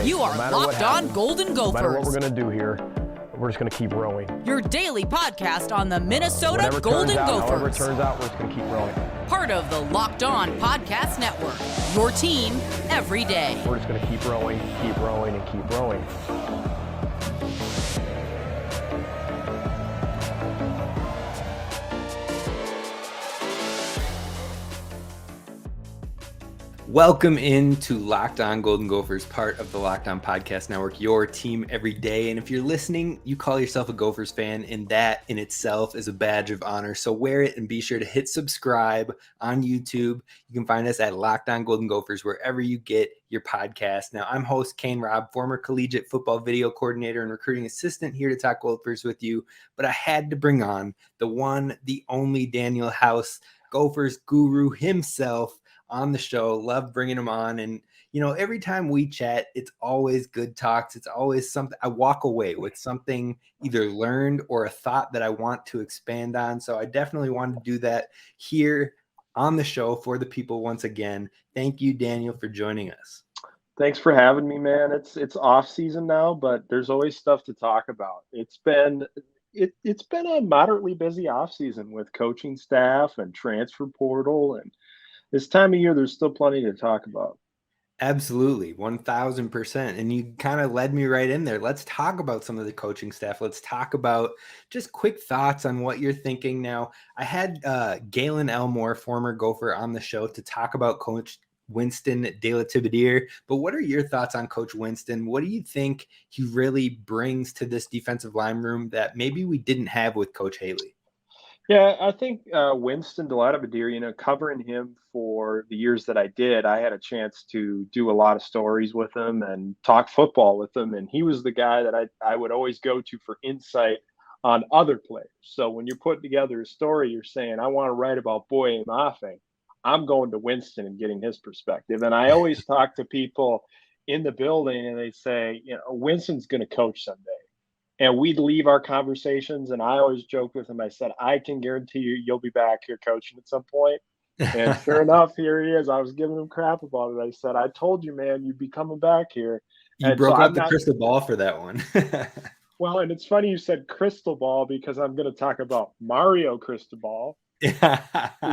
You are Locked On Golden Gophers. No matter what we're going to do here, we're just going to keep rowing. Your daily podcast on the Minnesota Golden Gophers. However it turns out, we're just going to keep rowing. Part of the Locked On Podcast Network. Your team every day. We're just going to keep rowing, and keep rowing. Welcome into Locked On Golden Gophers, part of the Locked On Podcast Network, your team every day. And if you're listening, you call yourself a Gophers fan, and that in itself is a badge of honor. So wear it and be sure to hit subscribe on YouTube. You can find us at Locked On Golden Gophers, wherever you get your podcast. Now, I'm host Kane Rob, former collegiate football video coordinator and recruiting assistant, here to talk Gophers with you. But I had to bring on the one, the only Daniel House, Gophers Guru himself, on the show. Love bringing him on. And, you know, every time we chat, it's always good talks. It's always something I walk away with, something either learned or a thought that I want to expand on. So I definitely wanted to do that here on the show for the people once again. Thank you, Daniel, for joining us. Thanks for having me, man. It's off season now, but there's always stuff to talk about. It's been a moderately busy off season with coaching staff and transfer portal, and this time of year, there's still plenty to talk about. Absolutely, 1,000%. And you kind of led me right in there. Let's talk about some of the coaching staff. Let's talk about just quick thoughts on what you're thinking now. I had Galen Elmore, former Gopher, on the show to talk about Coach Winston De La Tibadier. But what are your thoughts on Coach Winston? What do you think he really brings to this defensive line room that maybe we didn't have with Coach Haley? Yeah, I think Winston De La Tibadier, covering him for the years that I did, I had a chance to do a lot of stories with him and talk football with him. And he was the guy that I would always go to for insight on other players. So when you're putting together a story, you're saying, I want to write about Boye Mafe, I'm going to Winston and getting his perspective. And I always talk to people in the building and they say, Winston's going to coach someday. And we'd leave our conversations, and I always joke with him. I said, I can guarantee you'll be back here coaching at some point. And sure enough, here he is. I was giving him crap about it. I said, I told you, man, you'd be coming back here. You broke out the crystal ball for that one. Well, and it's funny you said crystal ball because I'm going to talk about Mario Cristobal,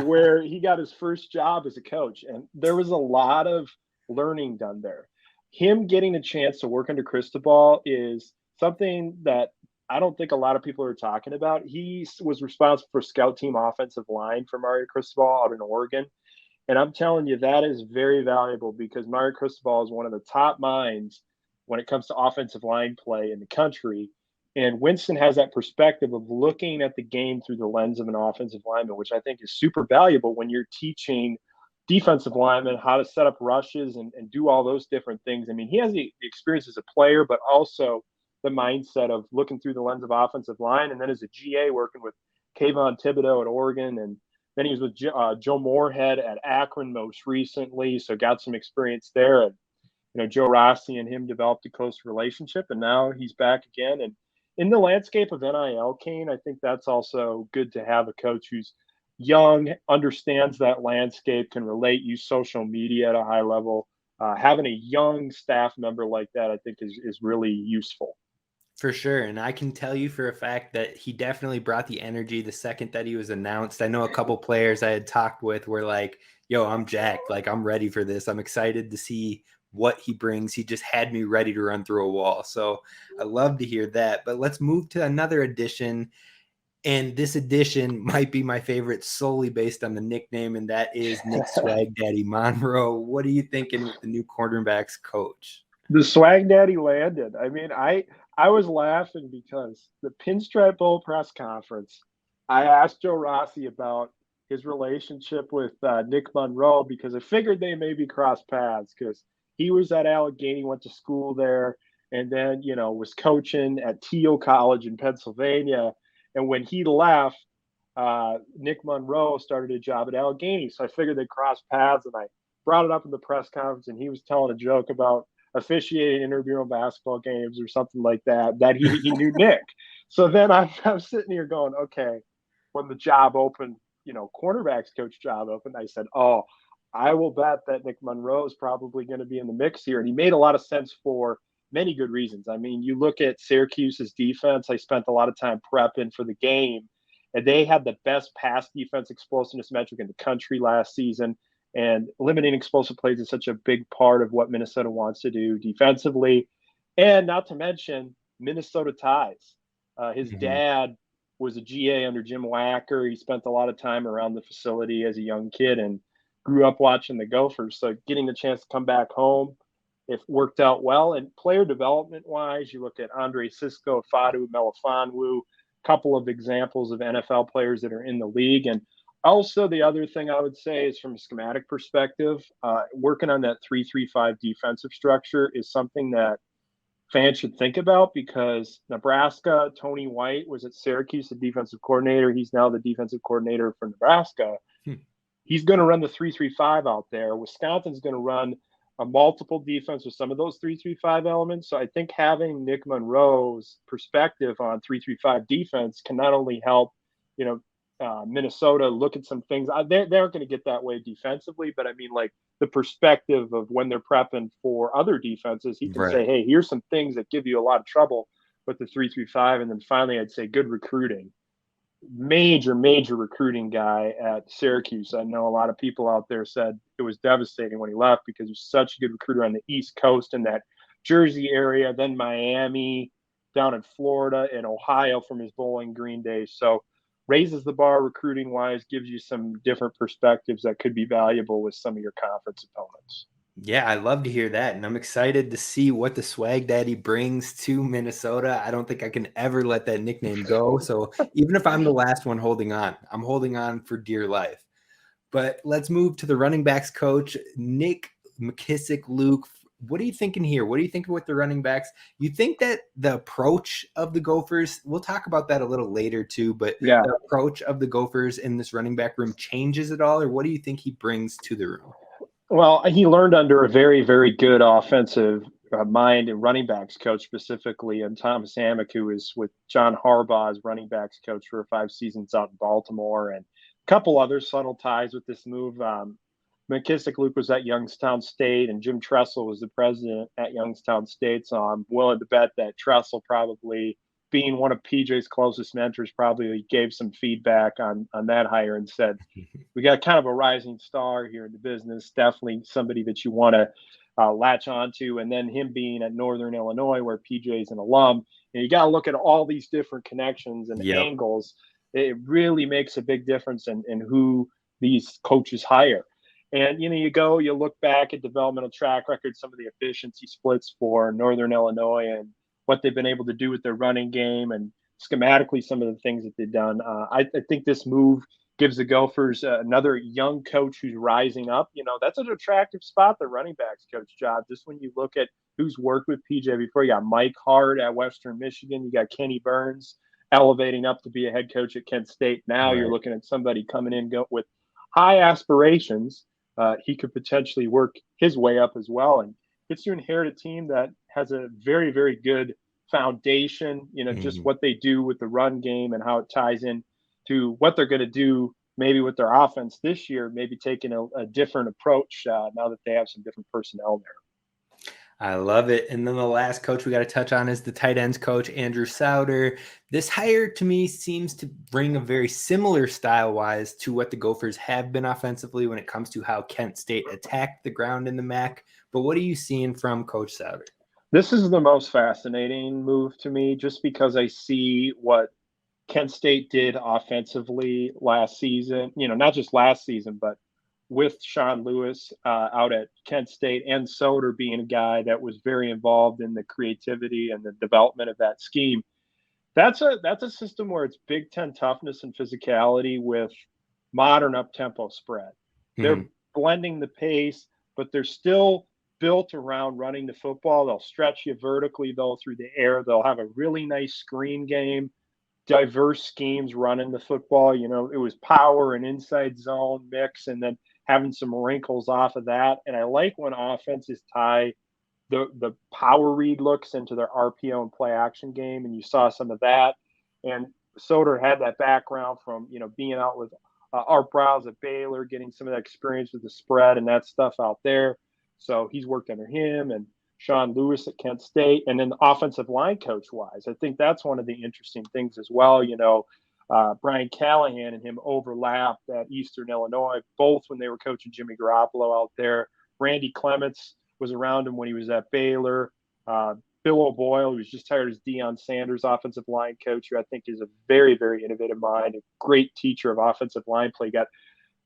where he got his first job as a coach. And there was a lot of learning done there. Him getting a chance to work under Cristobal is something that I don't think a lot of people are talking about. He was responsible for scout team offensive line for Mario Cristobal out in Oregon. And I'm telling you, that is very valuable because Mario Cristobal is one of the top minds when it comes to offensive line play in the country. And Winston has that perspective of looking at the game through the lens of an offensive lineman, which I think is super valuable when you're teaching defensive linemen how to set up rushes and do all those different things. I mean, he has the experience as a player, but also the mindset of looking through the lens of offensive line. And then as a GA working with Kayvon Thibodeau at Oregon. And then he was with Joe Moorhead at Akron most recently. So got some experience there. And, Joe Rossi and him developed a close relationship. And now he's back again. And in the landscape of NIL, Kane, I think that's also good to have a coach who's young, understands that landscape, can relate, use social media at a high level. Having a young staff member like that, I think is really useful. For sure. And I can tell you for a fact that he definitely brought the energy the second that he was announced. I know a couple players I had talked with were like, yo, I'm jacked. Like, I'm ready for this. I'm excited to see what he brings. He just had me ready to run through a wall. So I love to hear that. But let's move to another edition. And this edition might be my favorite solely based on the nickname, and that is Nick Swag Daddy Monroe. What are you thinking with the new cornerbacks coach? The Swag Daddy landed. I mean, I was laughing because the Pinstripe Bowl press conference, I asked Joe Rossi about his relationship with Nick Monroe because I figured they maybe cross paths because he was at Allegheny, went to school there, and then, was coaching at Teal College in Pennsylvania. And when he left, Nick Monroe started a job at Allegheny. So I figured they'd cross paths, and I brought it up in the press conference, and he was telling a joke about officiating intramural basketball games or something like that he knew Nick. So then I'm sitting here going, okay, when the job opened, cornerbacks coach job opened, I said, I will bet that Nick Monroe is probably going to be in the mix here. And he made a lot of sense for many good reasons. I mean, you look at Syracuse's defense. I spent a lot of time prepping for the game, and they had the best pass defense explosiveness metric in the country last season. And eliminating explosive plays is such a big part of what Minnesota wants to do defensively. And not to mention Minnesota ties. His dad was a GA under Jim Wacker. He spent a lot of time around the facility as a young kid and grew up watching the Gophers. So getting the chance to come back home, it worked out well. And player development-wise, you look at Andre Cisco, Fadu, Melifonwu, a couple of examples of NFL players that are in the league. And also, the other thing I would say is from a schematic perspective, working on that 3-3-5 defensive structure is something that fans should think about, because Nebraska, Tony White was at Syracuse, the defensive coordinator. He's now the defensive coordinator for Nebraska. He's going to run the 3-3-5 out there. Wisconsin's going to run a multiple defense with some of those 3-3-5 elements. So I think having Nick Monroe's perspective on 3-3-5 defense can not only help, Minnesota look at some things. They aren't going to get that way defensively, but I mean, like, the perspective of when they're prepping for other defenses, he can say, hey, here's some things that give you a lot of trouble with the 3-3-5. And then finally, I'd say good recruiting. Major recruiting guy at Syracuse. I know a lot of people out there said it was devastating when he left because he's such a good recruiter on the East Coast in that Jersey area, then Miami, down in Florida and Ohio from his Bowling Green days. So raises the bar recruiting wise, gives you some different perspectives that could be valuable with some of your conference opponents. Yeah, I love to hear that. And I'm excited to see what the Swag Daddy brings to Minnesota. I don't think I can ever let that nickname go. So even if I'm the last one holding on, I'm holding on for dear life. But let's move to the running backs coach, Nick McKissic-Luke. What are you thinking here? What are you thinking with the running backs? You think that the approach of the Gophers, we'll talk about that a little later too, but the approach of the Gophers in this running back room changes at all, or what do you think he brings to the room? Well, he learned under a very, very good offensive mind and running backs coach specifically, and Thomas Amick, who is with John Harbaugh's running backs coach for 5 seasons out in Baltimore, and a couple other subtle ties with this move. McKissic-Luke was at Youngstown State, and Jim Tressel was the president at Youngstown State. So I'm willing to bet that Tressel, probably being one of PJ's closest mentors, probably gave some feedback on that hire and said, we got kind of a rising star here in the business, definitely somebody that you want to latch onto. And then him being at Northern Illinois, where PJ's an alum, and you got to look at all these different connections and angles. It really makes a big difference in who these coaches hire. And, you look back at developmental track records, some of the efficiency splits for Northern Illinois and what they've been able to do with their running game and schematically some of the things that they've done. I think this move gives the Gophers another young coach who's rising up. That's an attractive spot, the running backs coach job. Just when you look at who's worked with PJ before, you got Mike Hart at Western Michigan. You got Kenny Burns elevating up to be a head coach at Kent State. Now you're looking at somebody coming in with high aspirations. He could potentially work his way up as well, and gets to inherit a team that has a very, very good foundation, just what they do with the run game and how it ties in to what they're going to do maybe with their offense this year, maybe taking a different approach now that they have some different personnel there. I love it. And then the last coach we got to touch on is the tight ends coach, Andrew Souter. This hire to me seems to bring a very similar style-wise to what the Gophers have been offensively when it comes to how Kent State attacked the ground in the MAC. But what are you seeing from Coach Souter? This is the most fascinating move to me, just because I see what Kent State did offensively last season, not just last season, but with Sean Lewis out at Kent State, and Souter being a guy that was very involved in the creativity and the development of that scheme. That's a system where it's Big Ten toughness and physicality with modern up-tempo spread. They're blending the pace, but they're still built around running the football. They'll stretch you vertically, though, through the air. They'll have a really nice screen game, diverse schemes running the football. It was power and inside zone mix, and then having some wrinkles off of that. And I like when offenses tie the power read looks into their RPO and play action game, and you saw some of that. And Souter had that background from being out with Art Browse at Baylor, getting some of that experience with the spread and that stuff out there. So he's worked under him, and Sean Lewis at Kent State. And then the offensive line coach wise, I think that's one of the interesting things as well. Brian Callahan and him overlapped at Eastern Illinois, both when they were coaching Jimmy Garoppolo out there. Randy Clements was around him when he was at Baylor. Bill O'Boyle, who was just hired as Deion Sanders' offensive line coach, who I think is a very, very innovative mind, a great teacher of offensive line play. Got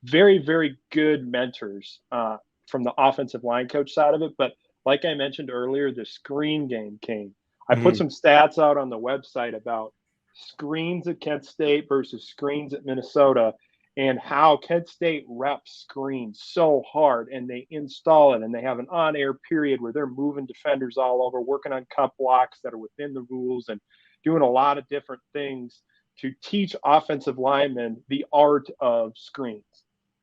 very, very good mentors from the offensive line coach side of it. But like I mentioned earlier, the screen game came. I put some stats out on the website about screens at Kent State versus screens at Minnesota, and how Kent State reps screens so hard, and they install it, and they have an on-air period where they're moving defenders all over, working on cut blocks that are within the rules, and doing a lot of different things to teach offensive linemen the art of screens.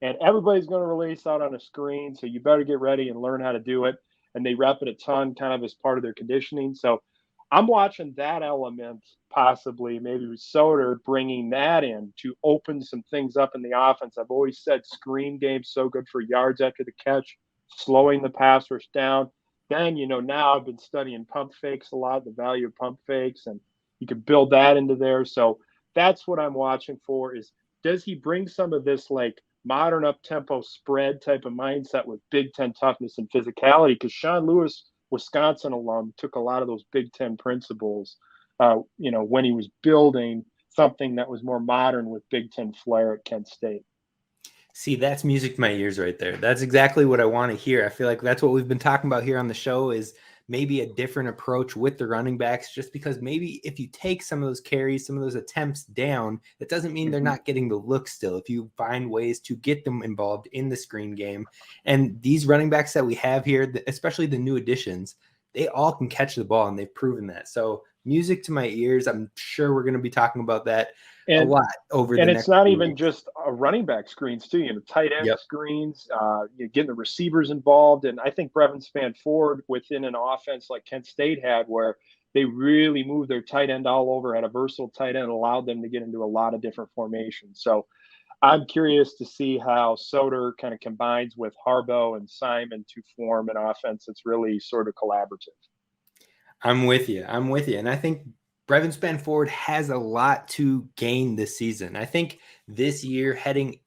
And everybody's going to release out on a screen, so you better get ready and learn how to do it. And they rep it a ton kind of as part of their conditioning. So I'm watching that element, possibly maybe with Souter bringing that in to open some things up in the offense. I've always said screen game's so good for yards after the catch, slowing the pass rush down. Then, now I've been studying pump fakes a lot, the value of pump fakes, and you can build that into there. So that's what I'm watching for is, does he bring some of this like modern up-tempo spread type of mindset with Big Ten toughness and physicality? Because Sean Lewis, Wisconsin alum, took a lot of those Big Ten principles, when he was building something that was more modern with Big Ten flair at Kent State. See, that's music to my ears right there. That's exactly what I want to hear. I feel like that's what we've been talking about here on the show, is maybe a different approach with the running backs, just because maybe if you take some of those carries, some of those attempts down, that doesn't mean they're not getting the look still. If you find ways to get them involved in the screen game, and these running backs that we have here, especially the new additions, they all can catch the ball, and they've proven that. So music to my ears. I'm sure we're going to be talking about that a lot over the next. And it's not even just a running back screens too, tight end screens, getting the receivers involved. And I think Brevin Spann-Ford within an offense like Kent State had, where they really moved their tight end all over, had a versatile tight end, allowed them to get into a lot of different formations. So I'm curious to see how Souter kind of combines with Harbaugh and Simon to form an offense that's really sort of collaborative. I'm with you. And I think Brevin Spann-Ford has a lot to gain this season. I think this year, heading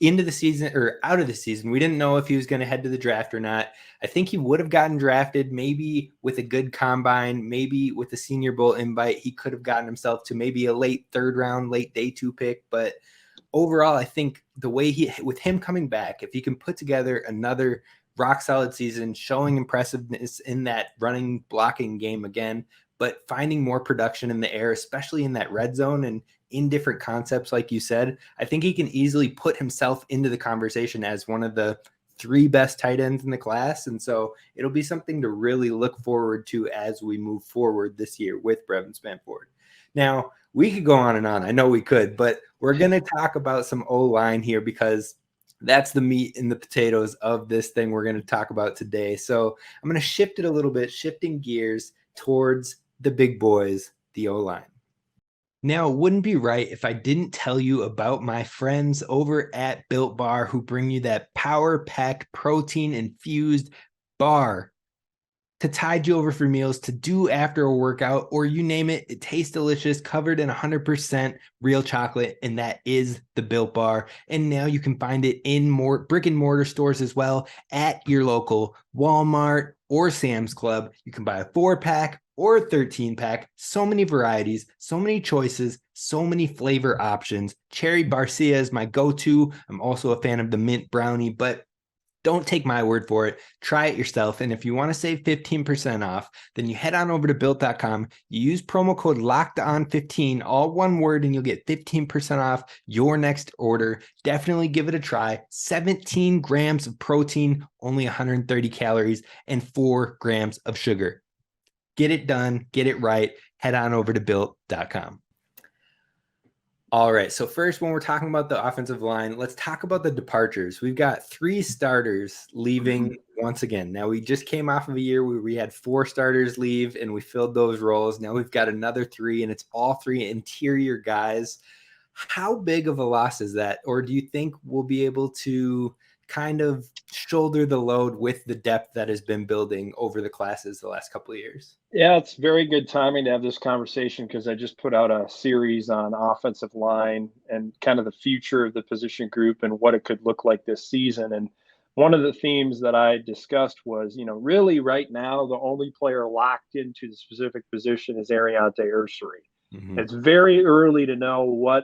into the season or out of the season, we didn't know if he was going to head to the draft or not. I think he would have gotten drafted maybe with a good combine, maybe with the Senior Bowl invite. He could have gotten himself to maybe a late third round, late day 2 pick. But overall, I think the way with him coming back, if he can put together another rock solid season, showing impressiveness in that running blocking game again, but finding more production in the air, especially in that red zone and in different concepts, like you said, I think he can easily put himself into the conversation as one of the 3 best tight ends in the class. And so it'll be something to really look forward to as we move forward this year with Brevin Spann-Ford. Now, we could go on and on. I know we could, but we're going to talk about some O-line here, because that's the meat and the potatoes of this thing we're going to talk about today. So I'm going to shift it a little bit, shifting gears towards the big boys, the O-line. Now, it wouldn't be right if I didn't tell you about my friends over at Built Bar, who bring you that power-packed, protein-infused bar to tide you over for meals, to do after a workout, or you name it. It tastes delicious, covered in 100% real chocolate, and that is the Built Bar. And now you can find it in more brick and mortar stores as well, at your local Walmart or Sam's Club. You can buy a 4-pack or a 13-pack. So many varieties, so many choices, so many flavor options. Cherry Barcia is my go-to. I'm also a fan of the mint brownie, but don't take my word for it. Try it yourself. And if you want to save 15% off, then you head on over to built.com. You use promo code LOCKEDON15, all one word, and you'll get 15% off your next order. Definitely give it a try. 17 grams of protein, only 130 calories, and 4 grams of sugar. Get it done. Get it right. Head on over to built.com. All right, so first, when we're talking about the offensive line, let's talk about the departures. We've got 3 starters leaving once again. Now, we just came off of a year where we had 4 starters leave, and we filled those roles. Now we've got another 3, and it's all 3 interior guys. How big of a loss is that? Or do you think we'll be able to kind of shoulder the load with the depth that has been building over the classes the last couple of years? Yeah, it's very good timing to have this conversation because I just put out a series on offensive line and kind of the future of the position group and what it could look like this season. And one of the themes that I discussed was, really right now, the only player locked into the specific position is Ariante Ursary. Mm-hmm. It's very early to know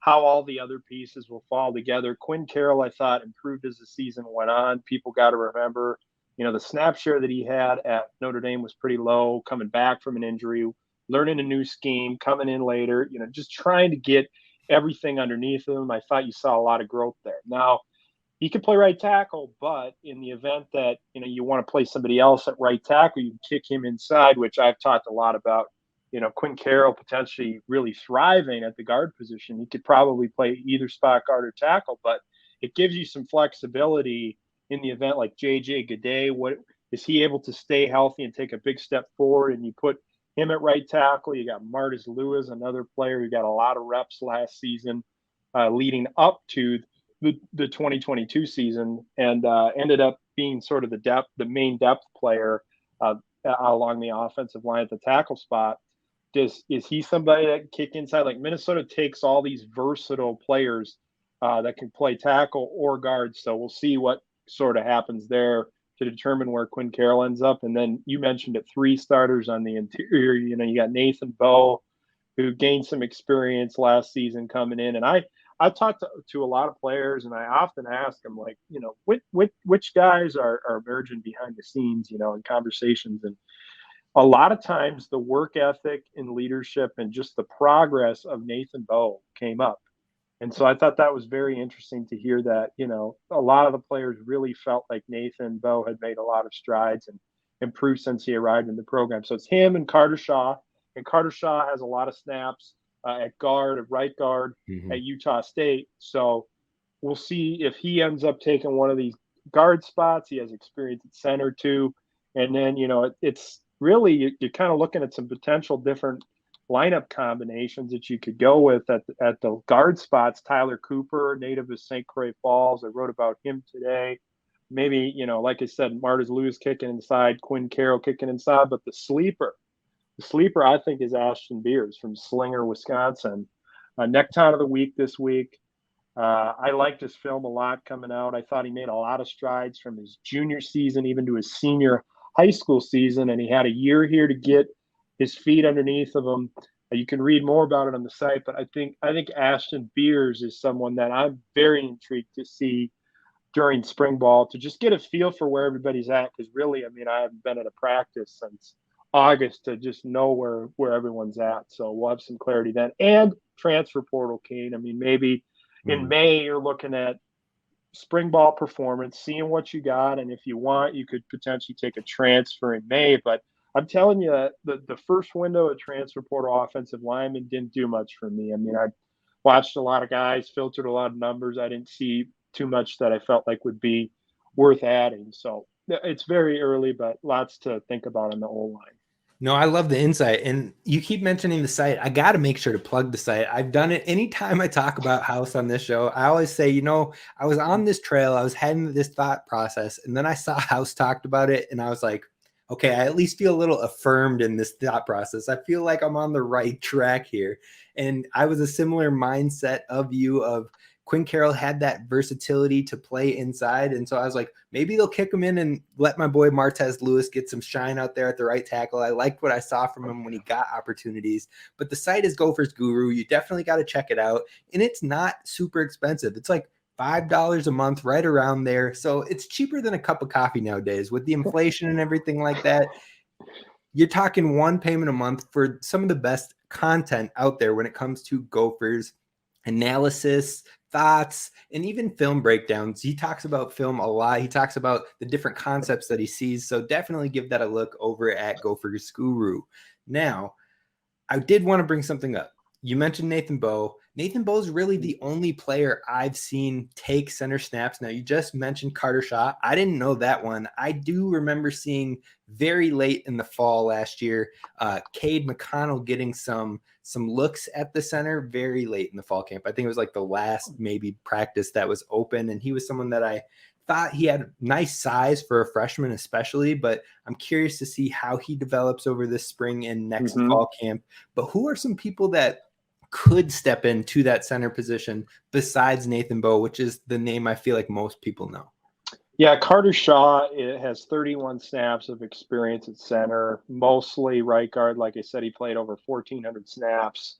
how all the other pieces will fall together. Quinn Carroll, I thought, improved as the season went on. People got to remember, the snap share that he had at Notre Dame was pretty low, coming back from an injury, learning a new scheme, coming in later, just trying to get everything underneath him. I thought you saw a lot of growth there. Now, he could play right tackle, but in the event that, you want to play somebody else at right tackle, you can kick him inside, which I've talked a lot about. Quinn Carroll potentially really thriving at the guard position. He could probably play either spot guard or tackle, but it gives you some flexibility in the event like J.J. Godet. What is he able to stay healthy and take a big step forward? And you put him at right tackle. You got Martez Lewis, another player who got a lot of reps last season leading up to the 2022 season and ended up being sort of the main depth player along the offensive line at the tackle spot. Is he somebody that can kick inside? Like Minnesota takes all these versatile players that can play tackle or guard. So we'll see what sort of happens there to determine where Quinn Carroll ends up. And then you mentioned it, 3 starters on the interior. You got Nathan Bowe, who gained some experience last season coming in. And I talked to a lot of players, and I often ask them, like, which guys are emerging behind the scenes, in conversations. And a lot of times the work ethic and leadership and just the progress of Nathan Bowe came up. And so I thought that was very interesting to hear that, a lot of the players really felt like Nathan Bowe had made a lot of strides and improved since he arrived in the program. So it's him and Carter Shaw. And Carter Shaw has a lot of snaps at right guard at Utah State. So we'll see if he ends up taking one of these guard spots. He has experience at center too. And then, it's really, you're kind of looking at some potential different lineup combinations that you could go with at the guard spots. Tyler Cooper, native of St. Croix Falls. I wrote about him today. Maybe, like I said, Martez Lewis kicking inside, Quinn Carroll kicking inside. But the sleeper, I think, is Ashton Beers from Slinger, Wisconsin. Necktie of the week this week. I liked his film a lot coming out. I thought he made a lot of strides from his junior season even to his senior high school season, and he had a year here to get his feet underneath of him. You can read more about it on the site, but I think Ashton Beers is someone that I'm very intrigued to see during spring ball, to just get a feel for where everybody's at. Because really, I haven't been at a practice since August to just know where everyone's at. So we'll have some clarity then. And transfer portal, Kane. Maybe in May you're looking at spring ball performance, seeing what you got, and if you want, you could potentially take a transfer in May. But I'm telling you, the first window of transfer portal offensive lineman didn't do much for me. I watched a lot of guys, filtered a lot of numbers. I didn't see too much that I felt like would be worth adding. So it's very early, but lots to think about on the O-line. No, I love the insight. And you keep mentioning the site. I got to make sure to plug the site. I've done it anytime I talk about House on this show. I always say, I was on this trail. I was heading this thought process. And then I saw House talked about it. And I was like, okay, I at least feel a little affirmed in this thought process. I feel like I'm on the right track here. And I was a similar mindset of you of Quinn Carroll had that versatility to play inside. And so I was like, maybe they'll kick him in and let my boy Martez Lewis get some shine out there at the right tackle. I liked what I saw from him when he got opportunities. But the site is Gophers Guru. You definitely got to check it out. And it's not super expensive. It's like $5 a month, right around there. So it's cheaper than a cup of coffee nowadays with the inflation and everything like that. You're talking one payment a month for some of the best content out there when it comes to Gophers analysis, thoughts, and even film breakdowns. He talks about film a lot. He talks about the different concepts that he sees. So definitely give that a look over at Gophers Guru. Now, I did want to bring something up. You mentioned Nathan Bowe. Nathan Bowe's really the only player I've seen take center snaps. Now, you just mentioned Carter Shaw. I didn't know that one. I do remember seeing very late in the fall last year, Cade McConnell getting some looks at the center very late in the fall camp. I think it was like the last maybe practice that was open, and he was someone that I thought he had nice size for a freshman especially, but I'm curious to see how he develops over this spring and next fall camp. But who are some people that could step into that center position besides Nathan Bowe, which is the name I feel like most people know? Yeah, Carter Shaw has 31 snaps of experience at center, mostly right guard. Like I said, he played over 1,400 snaps.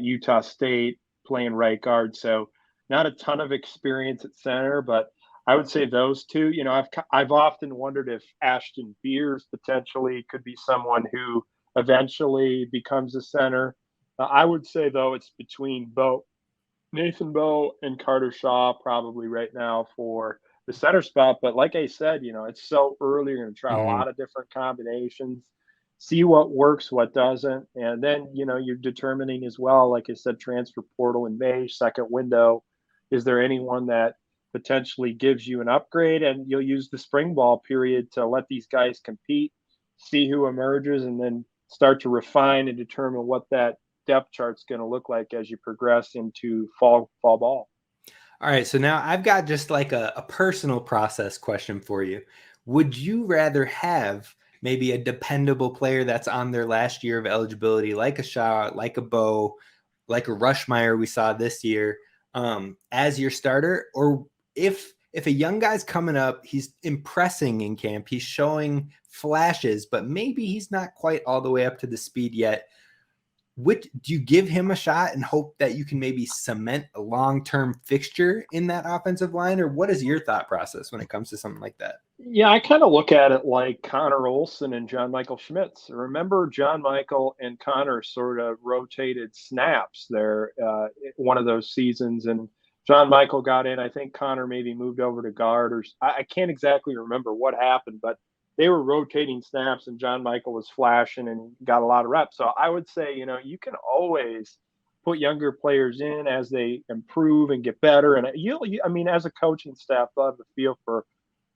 Utah State playing right guard, so not a ton of experience at center, but I would say those two. You know, I've often wondered if Ashton Beers potentially could be someone who eventually becomes a center. I would say, though, it's between Nathan Bowe and Carter Shaw probably right now for the center spot. But like I said, you know, it's so early. You're going to try a lot of different combinations, see what works, what doesn't. And then, you know, you're determining as well, like I said, transfer portal in May, second window. Is there anyone that potentially gives you an upgrade? And you'll use the spring ball period to let these guys compete, see who emerges, and then start to refine and determine what that depth chart's going to look like as you progress into fall ball. All right, so now I've got just like a personal process question for you. Would you rather have maybe a dependable player that's on their last year of eligibility, like a Shaw, like a Bowe, like a Rushmeyer we saw this year, as your starter? Or if a young guy's coming up, he's impressing in camp, he's showing flashes, but maybe he's not quite all the way up to the speed yet, do you give him a shot and hope that you can maybe cement a long-term fixture in that offensive line? Or what is your thought process when it comes to something like that? Yeah, I kind of look at it like Connor Olson and John Michael Schmitz. Remember, John Michael and Connor sort of rotated snaps there one of those seasons, and John Michael got in. I think Connor maybe moved over to guard, or I can't exactly remember what happened, but they were rotating snaps and John Michael was flashing and got a lot of reps. So I would say, you know, you can always put younger players in as they improve and get better. And I mean, as a coaching staff, they'll have a feel for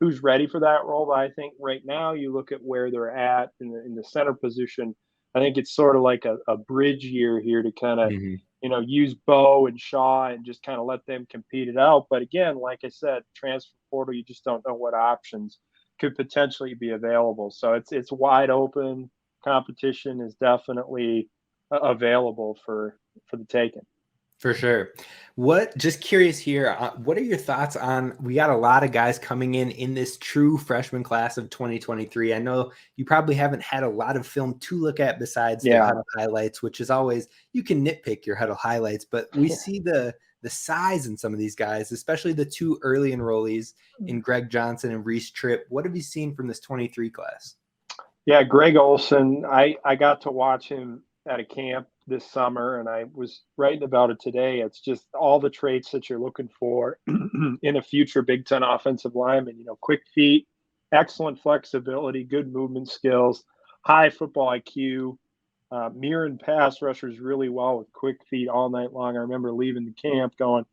who's ready for that role. But I think right now you look at where they're at in the center position. I think it's sort of like a bridge year here to kind of, you know, use Bowe and Shaw and just kind of let them compete it out. But again, like I said, transfer portal, you just don't know what options could potentially be available. So it's wide open. Competition is definitely available for the taking. For sure. Just curious here, what are your thoughts on, we got a lot of guys coming in this true freshman class of 2023. I know you probably haven't had a lot of film to look at besides the huddle highlights, which is always, you can nitpick your huddle highlights, but we see the size in some of these guys, especially the two early enrollees in Greg Johnson and Reese Tripp. What have you seen from this 23 class? Yeah, Greg Olson, I got to watch him at a camp this summer, and I was writing about it today. It's just all the traits that you're looking for in a future Big Ten offensive lineman. You know, quick feet, excellent flexibility, good movement skills, high football IQ, mirroring pass rushers really well with quick feet all night long. I remember leaving the camp going,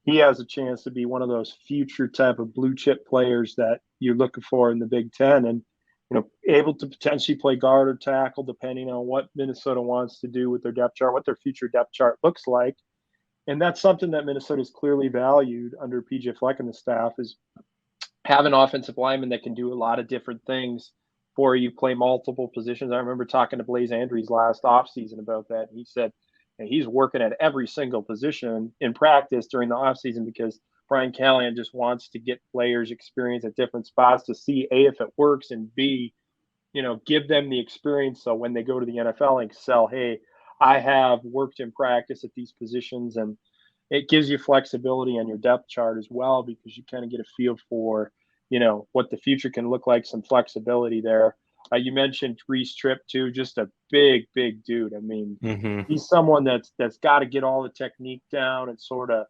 he has a chance to be one of those future type of blue chip players that you're looking for in the Big Ten. And, you know, able to potentially play guard or tackle depending on what Minnesota wants to do with their depth chart, what their future depth chart looks like. And that's something that Minnesota's clearly valued under PJ Fleck and the staff, is have an offensive lineman that can do a lot of different things for you, play multiple positions. I remember talking to Blaze Andrews last offseason about that. And he said he's working at every single position in practice during the offseason because Brian Callahan just wants to get players experience at different spots to see, A, if it works, and B, you know, give them the experience so when they go to the NFL and excel, hey, I have worked in practice at these positions. And it gives you flexibility on your depth chart as well, because you kind of get a feel for, you know, what the future can look like, some flexibility there. You mentioned Reese Tripp too, just a big dude. I mean, he's someone that's got to get all the technique down and sort of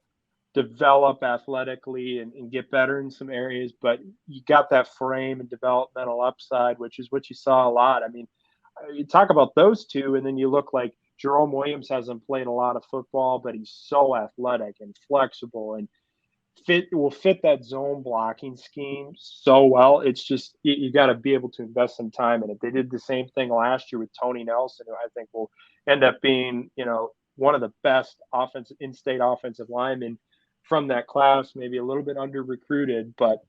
develop athletically and get better in some areas, but you got that frame and developmental upside, which is what you saw a lot. I mean, you talk about those two, and then you look like Jerome Williams hasn't played a lot of football, but he's so athletic and flexible and will fit that zone blocking scheme so well. It's just you got to be able to invest some time in it. They did the same thing last year with Tony Nelson, who I think will end up being, one of the best in-state offensive linemen from that class, maybe a little bit under-recruited, but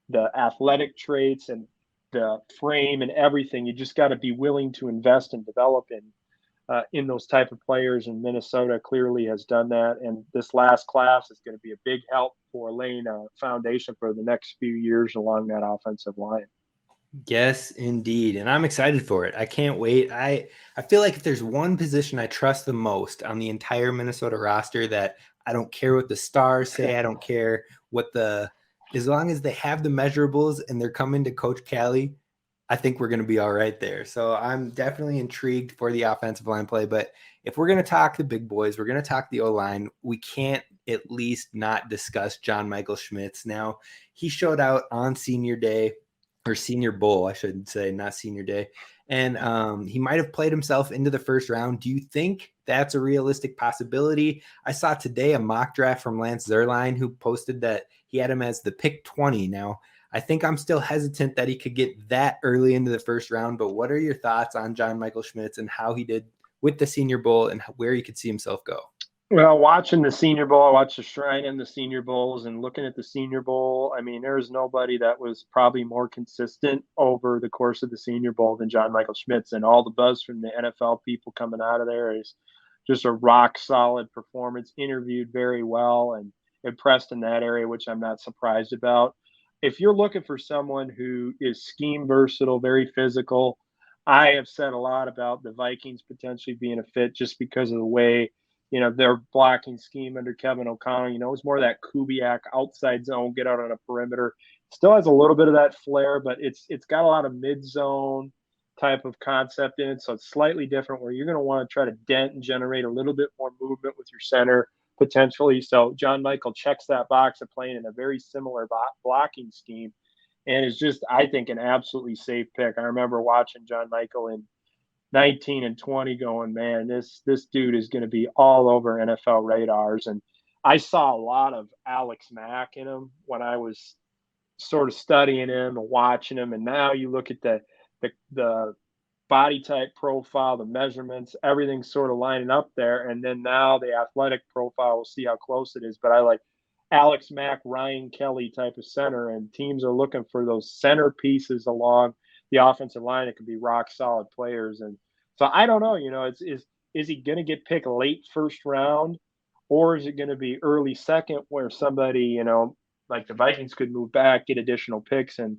the athletic traits and the frame and everything, you just got to be willing to invest and develop in those type of players. And Minnesota clearly has done that. And this last class is going to be a big help for laying a foundation for the next few years along that offensive line. Yes, indeed. And I'm excited for it. I can't wait. I feel like if there's one position I trust the most on the entire Minnesota roster, that I don't care what the stars say. I don't care as long as they have the measurables and they're coming to Coach Callie, I think we're going to be all right there. So I'm definitely intrigued for the offensive line play. But if we're going to talk the big boys, we're going to talk the O-line, we can't at least not discuss John Michael Schmitz. Now, he showed out on Senior Day, or Senior Bowl, I should say, not Senior Day. And he might have played himself into the first round. Do you think that's a realistic possibility? I saw today a mock draft from Lance Zierlein, who posted that he had him as the pick 20. Now, I think I'm still hesitant that he could get that early into the first round, but what are your thoughts on John Michael Schmitz and how he did with the Senior Bowl and where he could see himself go? Well, watching the Senior Bowl, I watched the Shrine and the Senior Bowls, and looking at the Senior Bowl, I mean, there's nobody that was probably more consistent over the course of the Senior Bowl than John Michael Schmitz. And all the buzz from the NFL people coming out of there is just a rock-solid performance, interviewed very well and impressed in that area, which I'm not surprised about. If you're looking for someone who is scheme versatile, very physical, I have said a lot about the Vikings potentially being a fit just because of the way, their blocking scheme under Kevin O'Connell, it's more of that Kubiak outside zone, get out on a perimeter. Still has a little bit of that flair, but it's got a lot of mid-zone type of concept in it. So it's slightly different where you're going to want to try to dent and generate a little bit more movement with your center potentially. So John Michael checks that box of playing in a very similar blocking scheme and is just, I think, an absolutely safe pick. I remember watching John Michael in 19 and 20 going, man, this dude is going to be all over NFL radars. And I saw a lot of Alex Mack in him when I was sort of studying him and watching him. And now you look at the body type profile, the measurements, everything's sort of lining up there. And then now the athletic profile, we'll see how close it is. But I like Alex Mack, Ryan Kelly type of center, and teams are looking for those center pieces along the offensive line. It could be rock solid players. And so I don't know, is he going to get picked late first round, or is it going to be early second where somebody, like the Vikings could move back, get additional picks and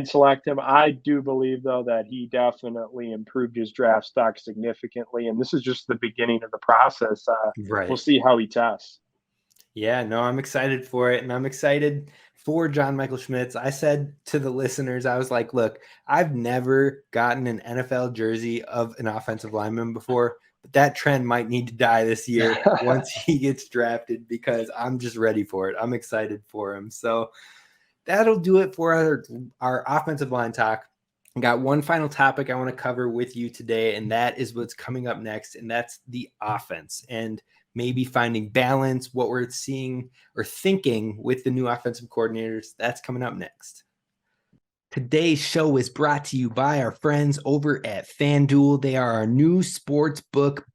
select him? I do believe, though, that he definitely improved his draft stock significantly. And this is just the beginning of the process. Right. We'll see how he tests. Yeah, no, I'm excited for it. And I'm excited for John Michael Schmitz. I said to the listeners, I was like, look, I've never gotten an NFL jersey of an offensive lineman before, but that trend might need to die this year once he gets drafted, because I'm just ready for it. I'm excited for him. So that'll do it for our offensive line talk. I got one final topic I want to cover with you today, and that is what's coming up next, and that's the offense and maybe finding balance, what we're seeing or thinking with the new offensive coordinators. That's coming up next. Today's show is brought to you by our friends over at FanDuel. They are our new sports book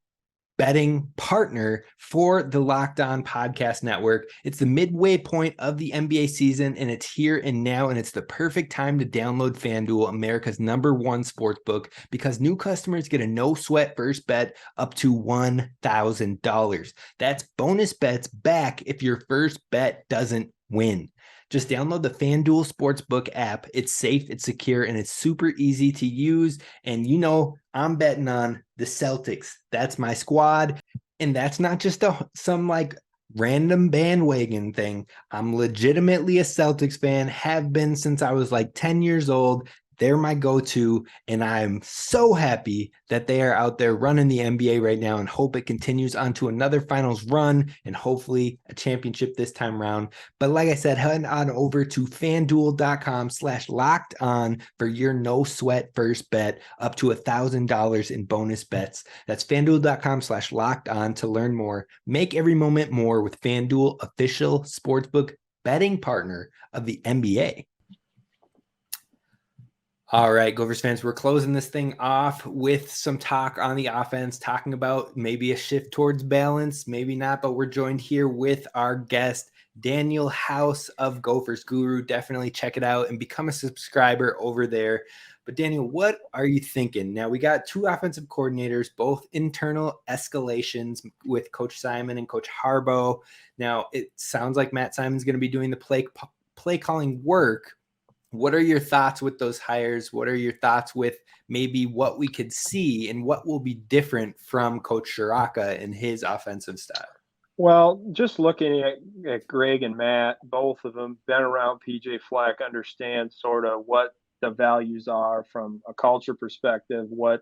betting partner for the Locked On Podcast Network. It's the midway point of the NBA season, and it's here and now, and it's the perfect time to download FanDuel, America's #1 sports book, because new customers get a no-sweat first bet up to $1,000. That's bonus bets back if your first bet doesn't win. Just download the FanDuel Sportsbook app. It's safe, it's secure, and it's super easy to use. And I'm betting on the Celtics. That's my squad. And that's not just some random bandwagon thing. I'm legitimately a Celtics fan, have been since I was 10 years old. They're my go-to, and I'm so happy that they are out there running the NBA right now, and hope it continues on to another finals run and hopefully a championship this time around. But like I said, head on over to FanDuel.com/lockedon for your no sweat first bet up to $1,000 in bonus bets. That's FanDuel.com/lockedon to learn more. Make every moment more with FanDuel, official sportsbook betting partner of the NBA. All right, Gophers fans, we're closing this thing off with some talk on the offense, talking about maybe a shift towards balance, maybe not, but we're joined here with our guest, Daniel House of Gophers Guru. Definitely check it out and become a subscriber over there. But Daniel, what are you thinking? Now, we got two offensive coordinators, both internal escalations with Coach Simon and Coach Harbaugh. Now, it sounds like Matt Simon's going to be doing the play calling work. What are your thoughts with those hires? What are your thoughts with maybe what we could see and what will be different from Coach Ciarrocca and his offensive style? Well, just looking at Greg and Matt, both of them been around PJ Fleck, understand sort of what the values are from a culture perspective, what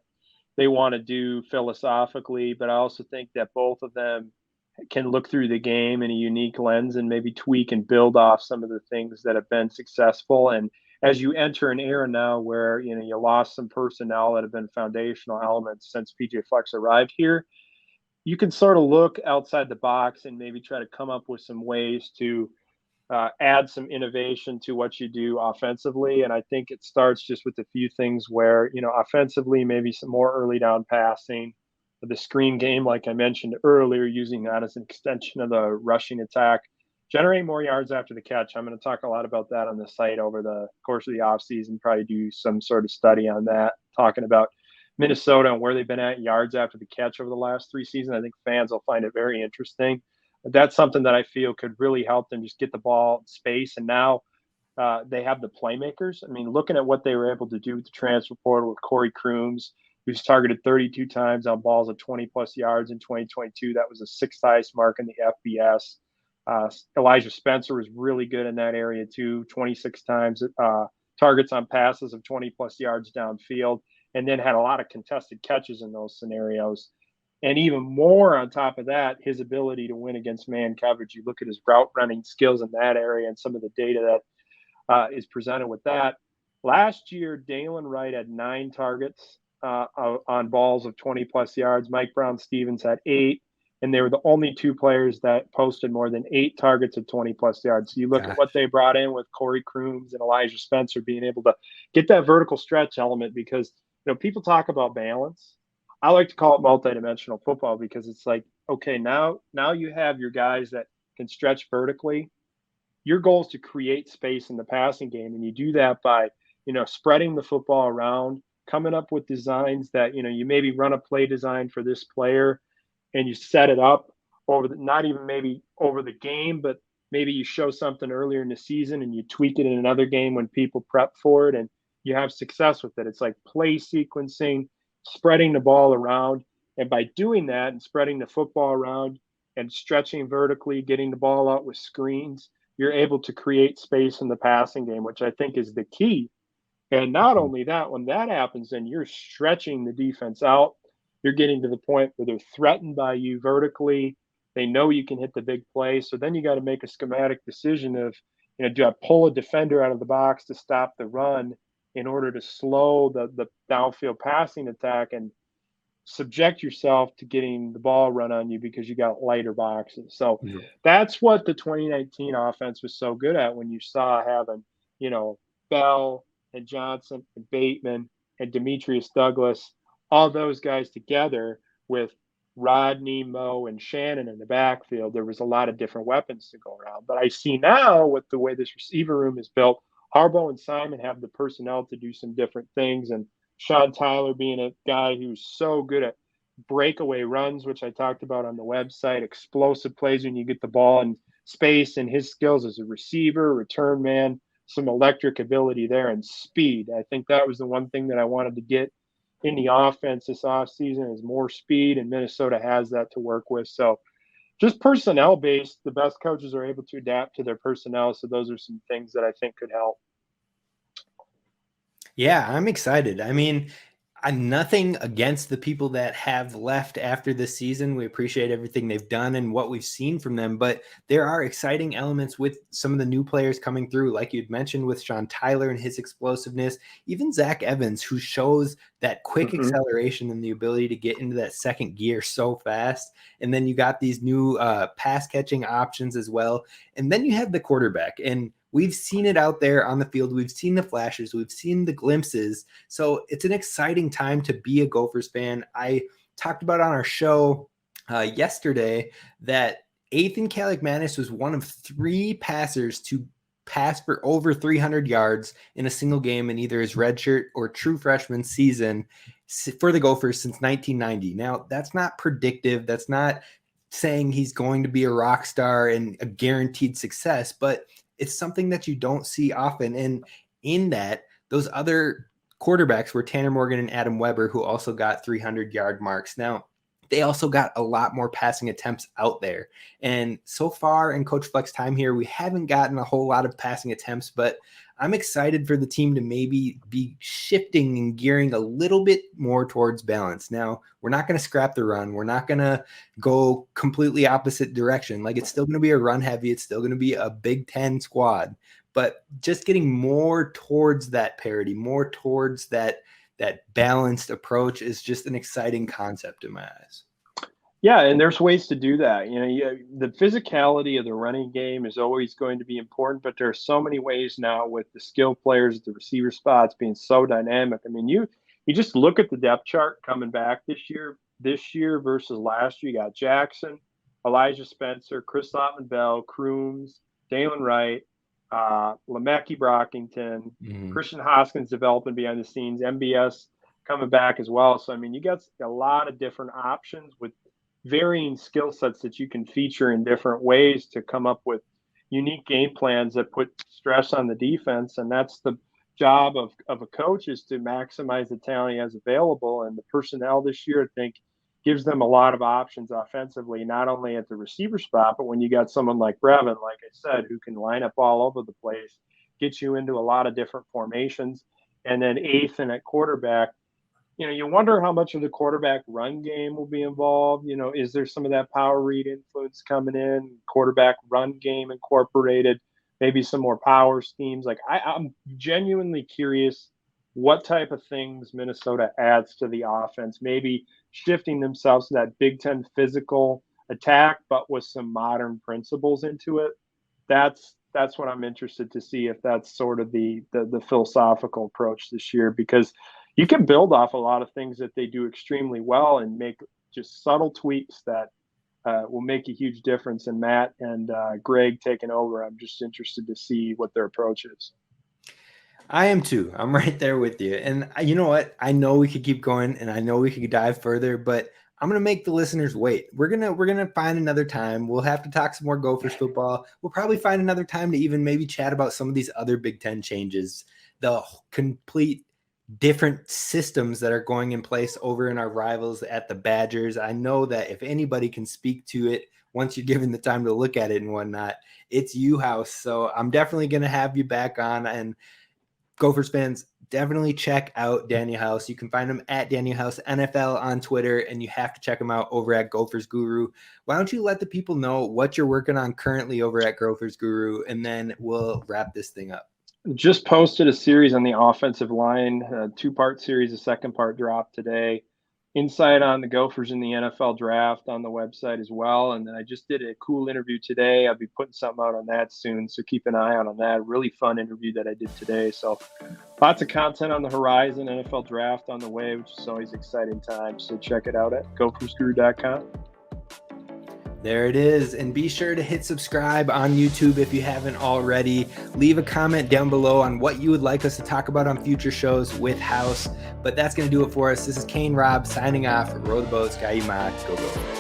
they want to do philosophically. But I also think that both of them can look through the game in a unique lens and maybe tweak and build off some of the things that have been successful. And as you enter an era now where, you lost some personnel that have been foundational elements since PJ Fleck's arrived here, you can sort of look outside the box and maybe try to come up with some ways to add some innovation to what you do offensively. And I think it starts just with a few things where, offensively, maybe some more early down passing, the screen game, like I mentioned earlier, using that as an extension of the rushing attack, generate more yards after the catch. I'm going to talk a lot about that on the site over the course of the offseason, probably do some sort of study on that, talking about Minnesota and where they've been at yards after the catch over the last 3 seasons. I think fans will find it very interesting. But that's something that I feel could really help them just get the ball in space. And now they have the playmakers. I mean, looking at what they were able to do with the transfer portal with Corey Crooms, who's targeted 32 times on balls of 20-plus yards in 2022. That was the 6th highest mark in the FBS. Elijah Spencer was really good in that area too, 26 times targets on passes of 20-plus yards downfield, and then had a lot of contested catches in those scenarios. And even more on top of that, his ability to win against man coverage. You look at his route running skills in that area and some of the data that is presented with that. Last year, Dalen Wright had 9 targets on balls of 20-plus yards. Mike Brown-Stevens had 8, and they were the only 2 players that posted more than 8 targets of 20-plus yards. So you look at what they brought in with Corey Crooms and Elijah Spencer being able to get that vertical stretch element because, people talk about balance. I like to call it multidimensional football because it's like, okay, now you have your guys that can stretch vertically. Your goal is to create space in the passing game, and you do that by, spreading the football around, coming up with designs that, you maybe run a play design for this player and you set it up over not even maybe over the game, but maybe you show something earlier in the season and you tweak it in another game when people prep for it and you have success with it. It's like play sequencing, spreading the ball around. And by doing that and spreading the football around and stretching vertically, getting the ball out with screens, you're able to create space in the passing game, which I think is the key. And not only that, when that happens, then you're stretching the defense out. You're getting to the point where they're threatened by you vertically. They know you can hit the big play. So then you got to make a schematic decision of, do I pull a defender out of the box to stop the run in order to slow the downfield passing attack and subject yourself to getting the ball run on you because you got lighter boxes. So that's what the 2019 offense was so good at when you saw having, Bell and Johnson and Bateman and Demetrius Douglas, all those guys together with Rodney, Moe, and Shannon in the backfield. There was a lot of different weapons to go around. But I see now with the way this receiver room is built, Harbaugh and Simon have the personnel to do some different things. And Sean Tyler being a guy who's so good at breakaway runs, which I talked about on the website, explosive plays when you get the ball in space, and his skills as a receiver, return man, some electric ability there, and speed. I think that was the one thing that I wanted to get in the offense this offseason is more speed, and Minnesota has that to work with. So just personnel-based, the best coaches are able to adapt to their personnel. So those are some things that I think could help. Yeah, I'm excited. I mean, I'm nothing against the people that have left after this season. We appreciate everything they've done and what we've seen from them, but there are exciting elements with some of the new players coming through, like you'd mentioned with Sean Tyler and his explosiveness, even Zach Evans, who shows that quick acceleration and the ability to get into that second gear so fast. And then you got these new pass catching options as well. And then you have the quarterback, and we've seen it out there on the field. We've seen the flashes. We've seen the glimpses. So it's an exciting time to be a Gophers fan. I talked about on our show yesterday that Ethan Kalikmanis was one of 3 passers to pass for over 300 yards in a single game in either his redshirt or true freshman season for the Gophers since 1990. Now, that's not predictive. That's not saying he's going to be a rock star and a guaranteed success, but it's something that you don't see often. And in that, those other quarterbacks were Tanner Morgan and Adam Weber, who also got 300-yard marks. Now, they also got a lot more passing attempts out there. And so far in Coach Fleck's time here, we haven't gotten a whole lot of passing attempts, but I'm excited for the team to maybe be shifting and gearing a little bit more towards balance. Now, we're not going to scrap the run. We're not going to go completely opposite direction. Like, it's still going to be a run heavy. It's still going to be a Big Ten squad, but just getting more towards that parity, more towards that balanced approach is just an exciting concept in my eyes. Yeah, and there's ways to do that. The physicality of the running game is always going to be important, but there are so many ways now with the skill players at the receiver spots being so dynamic. I mean, you just look at the depth chart coming back this year versus last year. You got Jackson, Elijah Spencer, Chris Bell, Crooms, Dalen Wright, Lemecki Brockington, Christian Hoskins developing behind the scenes, MBS coming back as well. So, I mean, you got a lot of different options with varying skill sets that you can feature in different ways to come up with unique game plans that put stress on the defense. And that's the job of a coach, is to maximize the talent he has available. And the personnel this year, I think, gives them a lot of options offensively, not only at the receiver spot, but when you got someone like Brevin, like I said, who can line up all over the place, get you into a lot of different formations. And then Ethan at quarterback, you wonder how much of the quarterback run game will be involved. Is there some of that power read influence coming in, quarterback run game incorporated, maybe some more power schemes? Like, I'm genuinely curious what type of things Minnesota adds to the offense, maybe shifting themselves to that Big Ten physical attack, but with some modern principles into it. That's what I'm interested to see, if that's sort of the philosophical approach this year, because you can build off a lot of things that they do extremely well and make just subtle tweaks that will make a huge difference. And Matt and Greg taking over, I'm just interested to see what their approach is. I am too. I'm right there with you. And you know what? I know we could keep going, and I know we could dive further, but I'm going to make the listeners wait. We're going to find another time. We'll have to talk some more Gophers football. We'll probably find another time to even maybe chat about some of these other Big Ten changes, the complete different systems that are going in place over in our rivals at the Badgers. I know that if anybody can speak to it, once you're given the time to look at it and whatnot, it's you, House. So I'm definitely going to have you back on. And Gophers fans, definitely check out Daniel House. You can find him at Daniel House NFL on Twitter, and you have to check him out over at Gophers Guru. Why don't you let the people know what you're working on currently over at Gophers Guru, and then we'll wrap this thing up. Just posted a series on the offensive line, a 2-part series. The second part dropped today. Insight on the Gophers in the NFL draft on the website as well. And then I just did a cool interview today. I'll be putting something out on that soon, so keep an eye out on that. Really fun interview that I did today. So lots of content on the horizon, NFL draft on the way, which is always exciting time. So check it out at gophersguru.com. There it is. And be sure to hit subscribe on YouTube if you haven't already. Leave a comment down below on what you would like us to talk about on future shows with House. But that's going to do it for us. This is Kane Rob signing off. Row the boat, Sky Go Gophers.